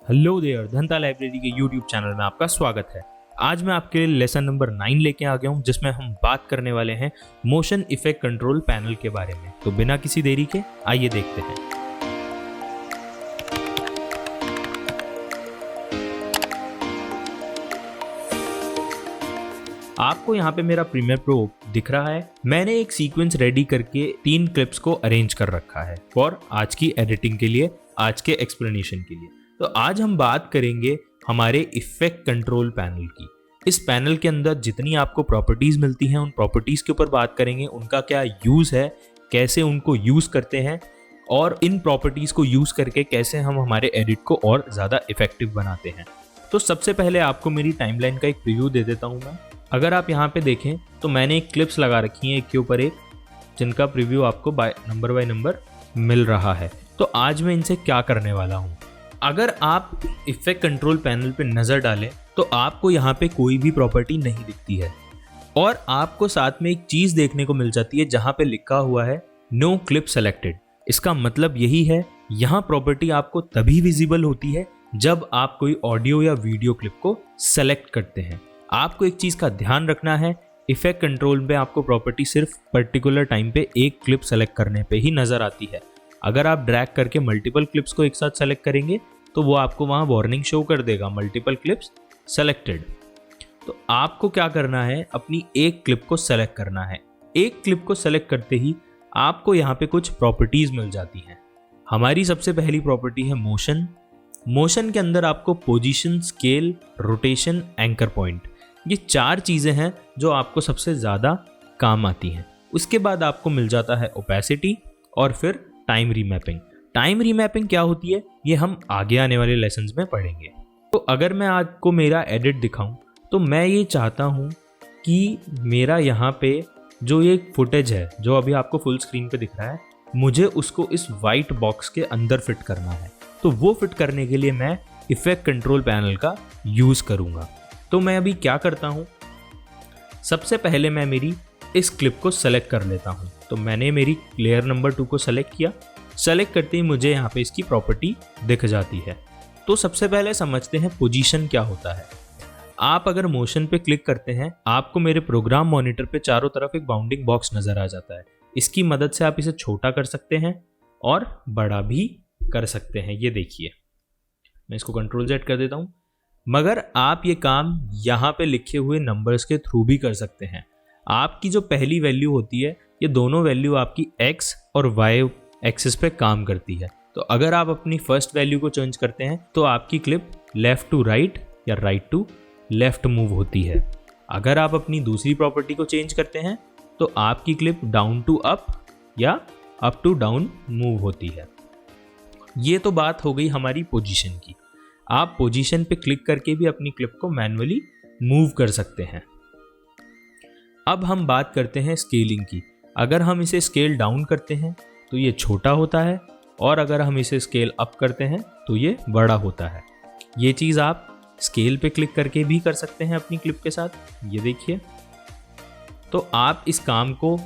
Hello there, धनता library के YouTube channel में आपका स्वागत है। आज मैं आपके लिए लेसन नंबर 9 लेके आ गया हूँ, जिसमें हम बात करने वाले हैं मोशन इफेक्ट कंट्रोल पैनल के बारे में। तो बिना किसी देरी के आइए देखते हैं। आपको यहाँ पे मेरा प्रीमियर प्रो दिख रहा है। मैंने एक सीक्वेंस रेडी करके 3 क्लिप्स को अरेंज कर रखा है फॉर आज की एडिटिंग के लिए, आज के एक्सप्लेनेशन के लिए। तो आज हम बात करेंगे हमारे इफेक्ट कंट्रोल पैनल की। इस पैनल के अंदर जितनी आपको प्रॉपर्टीज मिलती हैं, उन प्रॉपर्टीज के ऊपर बात करेंगे, उनका क्या यूज है, कैसे उनको यूज करते हैं और इन प्रॉपर्टीज को यूज करके कैसे हम हमारे एडिट को और ज्यादा इफेक्टिव बनाते हैं। तो सबसे पहले आपको मेरी टाइमलाइन का एक प्रीव्यू दे देता हूं मैं। अगर आप यहाँ पे देखें तो मैंने एक क्लिप्स लगा रखी हैं एक के ऊपर एक, जिनका प्रीव्यू आपको बाय नंबर मिल रहा है। तो आज मैं इनसे क्या करने वाला हूँ। अगर आप इफेक्ट कंट्रोल पैनल पे नज़र डालें तो आपको यहाँ पे कोई भी प्रॉपर्टी नहीं दिखती है और आपको साथ में एक चीज़ देखने को मिल जाती है जहाँ पे लिखा हुआ है नो क्लिप सेलेक्टेड। इसका मतलब यही है, यहाँ प्रॉपर्टी आपको तभी विजिबल होती है जब आप कोई ऑडियो या वीडियो क्लिप को सेलेक्ट करते हैं। आपको एक चीज़ का ध्यान रखना है, इफेक्ट कंट्रोल में आपको प्रॉपर्टी सिर्फ पर्टिकुलर टाइम पे एक क्लिप सेलेक्ट करने पे ही नज़र आती है। अगर आप ड्रैग करके मल्टीपल क्लिप्स को एक साथ सेलेक्ट करेंगे तो वो आपको वहाँ वार्निंग शो कर देगा, मल्टीपल क्लिप्स सेलेक्टेड। तो आपको क्या करना है, अपनी एक क्लिप को सेलेक्ट करना है। एक क्लिप को सेलेक्ट करते ही आपको यहाँ पे कुछ प्रॉपर्टीज मिल जाती हैं। हमारी सबसे पहली प्रॉपर्टी है मोशन। मोशन के अंदर आपको position, scale, rotation, anchor point, ये 4 चीज़ें हैं जो आपको सबसे ज़्यादा काम आती हैं। उसके बाद आपको मिल जाता है ओपेसिटी और फिर टाइम रीमैपिंग। टाइम रीमैपिंग क्या होती है ये हम आगे आने वाले लेसन्स में पढ़ेंगे। तो अगर मैं आपको मेरा एडिट दिखाऊं तो मैं ये चाहता हूं कि मेरा यहाँ पे जो ये फुटेज है जो अभी आपको फुल स्क्रीन पे दिख रहा है, मुझे उसको इस वाइट बॉक्स के अंदर फिट करना है। तो वो फिट करने के लिए मैं इफेक्ट कंट्रोल पैनल का यूज़ करूँगा। तो मैं अभी क्या करता हूँ, सबसे पहले मैं मेरी इस क्लिप को सेलेक्ट कर लेता हूँ। तो मैंने मेरी लेयर नंबर 2 को सेलेक्ट किया। सेलेक्ट करते ही मुझे यहाँ पे इसकी प्रॉपर्टी दिख जाती है। तो सबसे पहले समझते हैं पोजीशन क्या होता है। आप अगर मोशन पे क्लिक करते हैं, आपको मेरे प्रोग्राम मॉनिटर पे चारों तरफ एक बाउंडिंग बॉक्स नज़र आ जाता है। इसकी मदद से आप इसे छोटा कर सकते हैं और बड़ा भी कर सकते हैं। ये देखिए, मैं इसको कंट्रोल Z कर देता हूँ। मगर आप ये काम यहाँ पे लिखे हुए नंबर्स के थ्रू भी कर सकते हैं। आपकी जो पहली वैल्यू होती है, ये दोनों वैल्यू आपकी X और Y एक्सिस पे काम करती है। तो अगर आप अपनी फर्स्ट वैल्यू को चेंज करते हैं तो आपकी क्लिप लेफ्ट टू राइट या राइट टू लेफ्ट मूव होती है। अगर आप अपनी दूसरी प्रॉपर्टी को चेंज करते हैं तो आपकी क्लिप डाउन टू अप या अप टू डाउन मूव होती है। ये तो बात हो गई हमारी पोजीशन की। आप पोजीशन पे क्लिक करके भी अपनी क्लिप को मैन्युअली मूव कर सकते हैं। अब हम बात करते हैं स्केलिंग की। अगर हम इसे स्केल डाउन करते हैं तो ये छोटा होता है और अगर हम इसे स्केल अप करते हैं तो ये बड़ा होता है। ये चीज़ आप स्केल पे क्लिक करके भी कर सकते हैं अपनी क्लिप के साथ। ये देखिए, तो आप इस काम को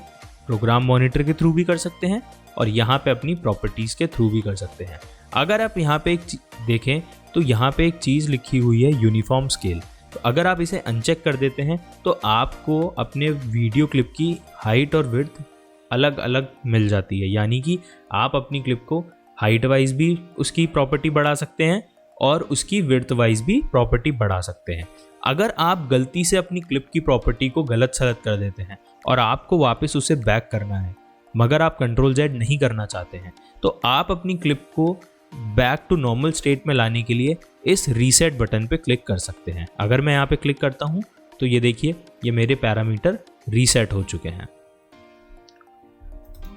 प्रोग्राम मॉनिटर के थ्रू भी कर सकते हैं और यहाँ पे अपनी प्रॉपर्टीज़ के थ्रू भी कर सकते हैं। अगर आप यहाँ पे एक देखें तो यहाँ पे एक चीज़ लिखी हुई है यूनिफॉर्म स्केल। तो अगर आप इसे अनचेक कर देते हैं तो आपको अपने वीडियो क्लिप की हाइट और विड्थ अलग अलग मिल जाती है। यानी कि आप अपनी क्लिप को हाइट वाइज भी उसकी प्रॉपर्टी बढ़ा सकते हैं और उसकी विड्थ वाइज भी प्रॉपर्टी बढ़ा सकते हैं। अगर आप गलती से अपनी क्लिप की प्रॉपर्टी को गलत सलत कर देते हैं और आपको वापस उसे बैक करना है, मगर आप कंट्रोल Z नहीं करना चाहते हैं, तो आप अपनी क्लिप को बैक टू नॉर्मल स्टेट में लाने के लिए इस रीसेट बटन पे क्लिक कर सकते हैं। अगर मैं यहाँ पे क्लिक करता हूँ तो ये देखिए, ये मेरे पैरामीटर रीसेट हो चुके हैं।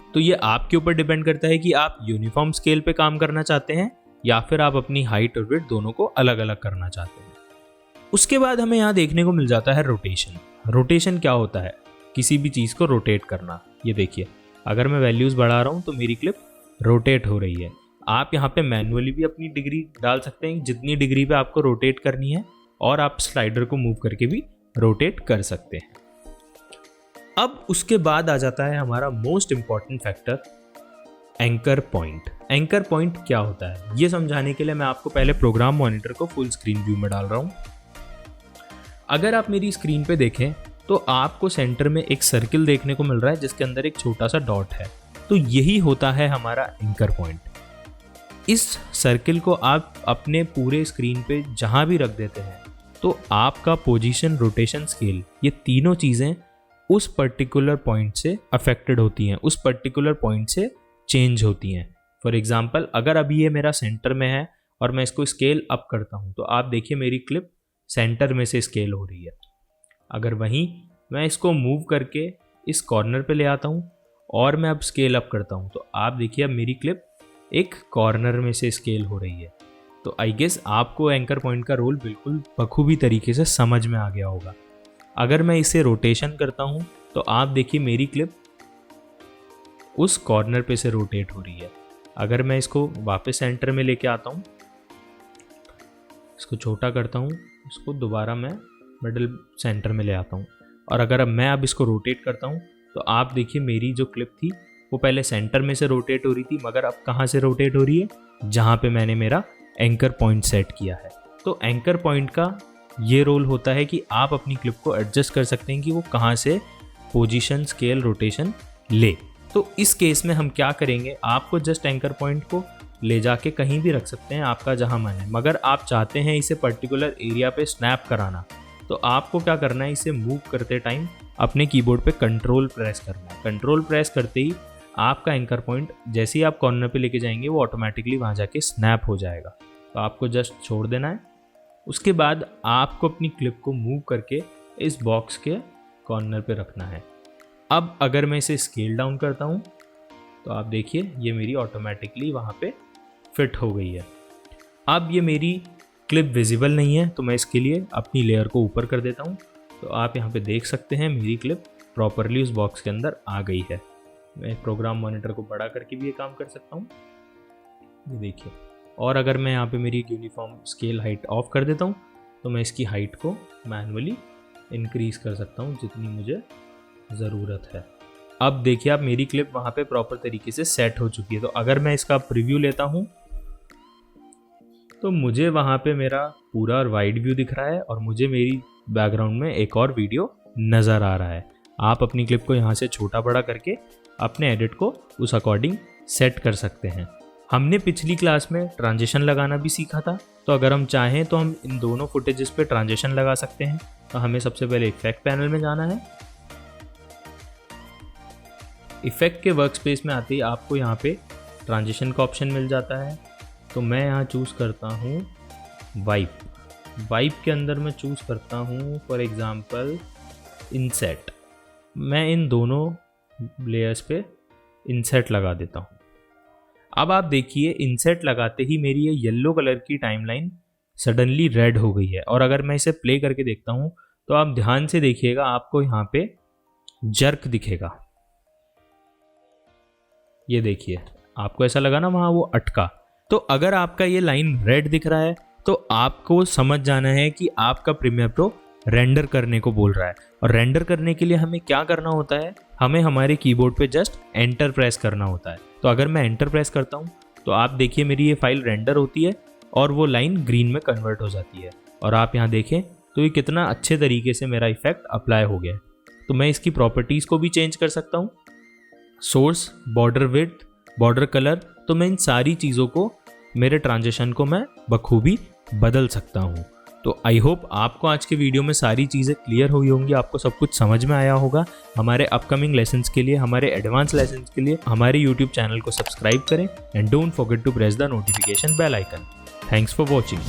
तो ये आपके ऊपर डिपेंड करता है कि आप यूनिफॉर्म स्केल पे काम करना चाहते हैं या फिर आप अपनी हाइट और विड्थ दोनों को अलग अलग करना चाहते हैं। उसके बाद हमें यहाँ देखने को मिल जाता है रोटेशन। रोटेशन क्या होता है, किसी भी चीज़ को रोटेट करना। ये देखिए, अगर मैं वैल्यूज़ बढ़ा रहा हूँ तो मेरी क्लिप रोटेट हो रही है। आप यहाँ पे मैनुअली भी अपनी डिग्री डाल सकते हैं, जितनी डिग्री पे आपको रोटेट करनी है, और आप स्लाइडर को मूव करके भी रोटेट कर सकते हैं। अब उसके बाद आ जाता है हमारा most important factor, anchor point. Anchor point क्या होता है ये समझाने के लिए मैं आपको पहले प्रोग्राम मॉनिटर को फुल स्क्रीन व्यू में डाल रहा हूँ। अगर आप मेरी स्क्रीन पे देखें तो आपको सेंटर में एक सर्किल देखने को मिल रहा है जिसके अंदर एक छोटा सा डॉट है। तो यही होता है हमारा एंकर पॉइंट। इस सर्किल को आप अपने पूरे स्क्रीन पे जहाँ भी रख देते हैं तो आपका पोजीशन, रोटेशन, स्केल, ये तीनों चीज़ें उस पर्टिकुलर पॉइंट से अफेक्टेड होती हैं, उस पर्टिकुलर पॉइंट से चेंज होती हैं। फॉर एग्जांपल अगर अभी ये मेरा सेंटर में है और मैं इसको स्केल अप करता हूँ तो आप देखिए मेरी क्लिप सेंटर में से स्केल हो रही है। अगर वहीं मैं इसको मूव करके इस कॉर्नर पे ले आता हूँ और मैं अब स्केल अप करता हूँ तो आप देखिए अब मेरी क्लिप एक कॉर्नर में से स्केल हो रही है। तो आई गेस आपको एंकर पॉइंट का रोल बिल्कुल बखूबी तरीके से समझ में आ गया होगा। अगर मैं इसे रोटेशन करता हूँ तो आप देखिए मेरी क्लिप उस कॉर्नर पे से रोटेट हो रही है। अगर मैं इसको वापस सेंटर में लेके आता हूँ, इसको छोटा करता हूँ, इसको दोबारा मैं मिडिल सेंटर में ले आता हूँ और अगर मैं अब इसको रोटेट करता हूँ तो आप देखिए मेरी जो क्लिप थी वो पहले सेंटर में से रोटेट हो रही थी, मगर अब कहाँ से रोटेट हो रही है, जहाँ पे मैंने मेरा एंकर पॉइंट सेट किया है। तो एंकर पॉइंट का ये रोल होता है कि आप अपनी क्लिप को एडजस्ट कर सकते हैं कि वो कहाँ से पोजीशन, स्केल, रोटेशन ले। तो इस केस में हम क्या करेंगे, आपको जस्ट एंकर पॉइंट को ले जाके कहीं भी रख सकते हैं आपका जहाँ मन है, मगर आप चाहते हैं इसे पर्टिकुलर एरिया पे स्नैप कराना तो आपको क्या करना है, इसे मूव करते टाइम अपने कीबोर्ड पे कंट्रोल प्रेस करना है। कंट्रोल प्रेस करते ही आपका एंकर पॉइंट जैसे ही आप कॉर्नर पे लेके जाएंगे वो ऑटोमेटिकली वहाँ जाके स्नैप हो जाएगा। तो आपको जस्ट छोड़ देना है। उसके बाद आपको अपनी क्लिप को मूव करके इस बॉक्स के कॉर्नर पे रखना है। अब अगर मैं इसे स्केल डाउन करता हूँ तो आप देखिए ये मेरी ऑटोमेटिकली वहाँ पे फिट हो गई है। अब ये मेरी क्लिप विजिबल नहीं है तो मैं इसके लिए अपनी लेयर को ऊपर कर देता हूँ। तो आप यहाँ पे देख सकते हैं मेरी क्लिप प्रॉपरली उस बॉक्स के अंदर आ गई है। मैं प्रोग्राम मॉनिटर को बड़ा करके भी ये काम कर सकता हूँ, ये देखिए। और अगर मैं यहाँ पे मेरी यूनिफॉर्म स्केल हाइट ऑफ कर देता हूँ तो मैं इसकी हाइट को मैन्युअली इंक्रीज कर सकता हूँ जितनी मुझे ज़रूरत है। अब देखिए आप मेरी क्लिप वहाँ पे प्रॉपर तरीके से सेट हो चुकी है। तो अगर मैं इसका प्रीव्यू लेता हूँ तो मुझे वहाँ पे मेरा पूरा वाइड व्यू दिख रहा है और मुझे मेरी बैकग्राउंड में एक और वीडियो नज़र आ रहा है। आप अपनी क्लिप को यहाँ से छोटा बड़ा करके अपने एडिट को उस अकॉर्डिंग सेट कर सकते हैं। हमने पिछली क्लास में ट्रांजिशन लगाना भी सीखा था, तो अगर हम चाहें तो हम इन दोनों फुटेजेस पे ट्रांजिशन लगा सकते हैं। तो हमें सबसे पहले इफेक्ट पैनल में जाना है। इफेक्ट के वर्क स्पेस में आते ही आपको यहाँ पे ट्रांजिशन का ऑप्शन मिल जाता है। तो मैं यहाँ चूज़ करता हूँ वाइप। वाइप के अंदर मैं चूज़ करता हूँ फॉर एग्ज़ाम्पल इनसेट। मैं इन दोनों लेयर्स पे इनसेट लगा देता हूँ। अब आप देखिए इनसेट लगाते ही मेरी ये येलो कलर की टाइमलाइन सडनली रेड हो गई है। और अगर मैं इसे प्ले करके देखता हूँ तो आप ध्यान से देखिएगा, आपको यहाँ पे जर्क दिखेगा। ये देखिए, आपको ऐसा लगा ना वहाँ वो अटका। तो अगर आपका ये लाइन रेड दिख रहा है तो आपको समझ जाना है कि आपका प्रीमियर प्रो रेंडर करने को बोल रहा है। और रेंडर करने के लिए हमें क्या करना होता है, हमें हमारे कीबोर्ड पे जस्ट एंटर प्रेस करना होता है। तो अगर मैं एंटर प्रेस करता हूँ तो आप देखिए मेरी ये फाइल रेंडर होती है और वो लाइन ग्रीन में कन्वर्ट हो जाती है। और आप यहाँ देखें तो ये कितना अच्छे तरीके से मेरा इफेक्ट अप्लाई हो गया है। तो मैं इसकी प्रॉपर्टीज़ को भी चेंज कर सकता हूँ, source, border width, border colour. तो मैं इन सारी चीज़ों को, मेरे ट्रांजिशन को मैं बखूबी बदल सकता हूँ। तो आई होप आपको आज के वीडियो में सारी चीज़ें क्लियर हुई होंगी, आपको सब कुछ समझ में आया होगा। हमारे अपकमिंग लेसन्स के लिए, हमारे एडवांस लेसन्स के लिए हमारे यूट्यूब चैनल को सब्सक्राइब करें and don't forget to press the notification bell icon. Thanks for watching.